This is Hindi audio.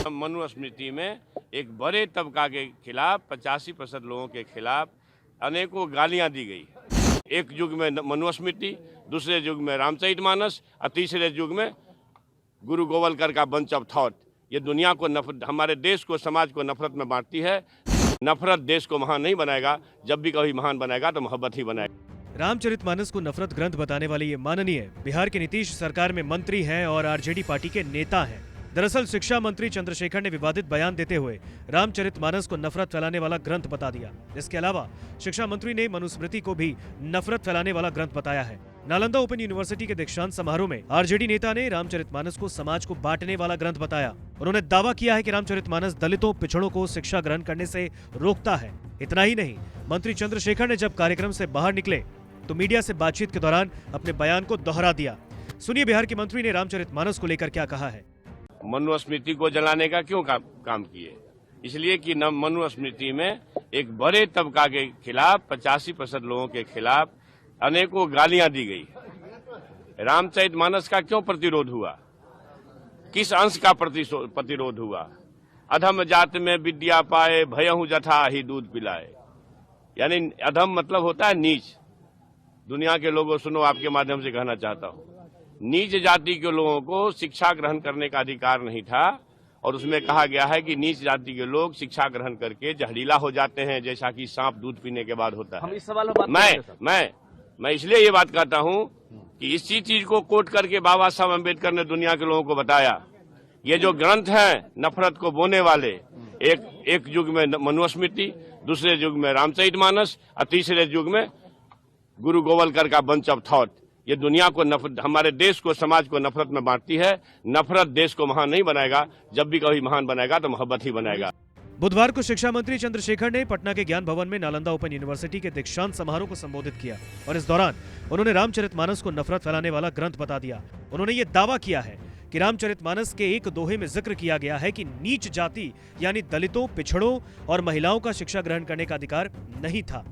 मनुस्मृति में एक बड़े तबका के खिलाफ 85% लोगों के खिलाफ अनेकों गालियां दी गई। एक युग में मनुस्मृति, दूसरे युग में रामचरितमानस और तीसरे युग में गुरु गोवलकर का बंच ऑफ थॉट। ये दुनिया को हमारे देश को, समाज को नफरत में बांटती है। नफरत देश को महान नहीं बनाएगा, जब भी कभी महान बनाएगा तो मोहब्बत ही बनाएगा। रामचरितमानस को नफरत ग्रंथ बताने वाले ये माननीय बिहार के नीतीश सरकार में मंत्री हैं और आरजेडी पार्टी के नेता हैं। दरअसल शिक्षा मंत्री चंद्रशेखर ने विवादित बयान देते हुए रामचरितमानस को नफरत फैलाने वाला ग्रंथ बता दिया। इसके अलावा शिक्षा मंत्री ने मनुस्मृति को भी नफरत फैलाने वाला ग्रंथ बताया है। नालंदा ओपन यूनिवर्सिटी के दीक्षांत समारोह में आरजेडी नेता ने रामचरितमानस को समाज को बांटने वाला ग्रंथ बताया। उन्होंने दावा किया है कि रामचरितमानस दलितों, पिछड़ों को शिक्षा ग्रहण करने से रोकता है। इतना ही नहीं, मंत्री चंद्रशेखर ने जब कार्यक्रम से बाहर निकले तो मीडिया से बातचीत के दौरान अपने बयान को दोहरा दिया। सुनिए बिहार के मंत्री ने रामचरितमानस को लेकर क्या कहा है। मनुस्मृति को जलाने का क्यों काम किए? इसलिए कि मनुस्मृति में एक बड़े तबका के खिलाफ 85% लोगों के खिलाफ अनेकों गालियां दी गई। रामचरितमानस का क्यों प्रतिरोध हुआ? किस अंश का प्रतिरोध हुआ? अधम जात में विद्या पाए, भयहु जथा ही दूध पिलाए। यानी अधम मतलब होता है नीच। दुनिया के लोगों, सुनो, आपके माध्यम से कहना चाहता हूं, नीच जाति के लोगों को शिक्षा ग्रहण करने का अधिकार नहीं था। और उसमें कहा गया है कि नीच जाति के लोग शिक्षा ग्रहण करके जहरीला हो जाते हैं, जैसा कि सांप दूध पीने के बाद होता है। हम इस सवाल में मैं इसलिए ये बात कहता हूं कि इसी चीज को कोट करके बाबा साहब अम्बेडकर ने दुनिया के लोगों को बताया। ये जो ग्रंथ हैं नफरत को बोने वाले, एक युग में मनुस्मृति, दूसरे युग में रामचरितमानस और तीसरे युग में गुरु गोवलकर का बंच ऑफ थॉट। ये दुनिया को हमारे देश को, समाज को नफरत में बांटती है। नफरत देश को महान नहीं बनाएगा, जब भी कभी महान बनाएगा तो मोहब्बत ही बनाएगा। बुधवार को शिक्षा मंत्री चंद्रशेखर ने पटना के ज्ञान भवन में नालंदा ओपन यूनिवर्सिटी के दीक्षांत समारोह को संबोधित किया और इस दौरान उन्होंने रामचरितमानस को नफरत फैलाने वाला ग्रंथ बता दिया। उन्होंने ये दावा किया है कि रामचरितमानस के एक दोहे में जिक्र किया गया है कि नीच जाति यानी दलितों, पिछड़ों और महिलाओं का शिक्षा ग्रहण करने का अधिकार नहीं था।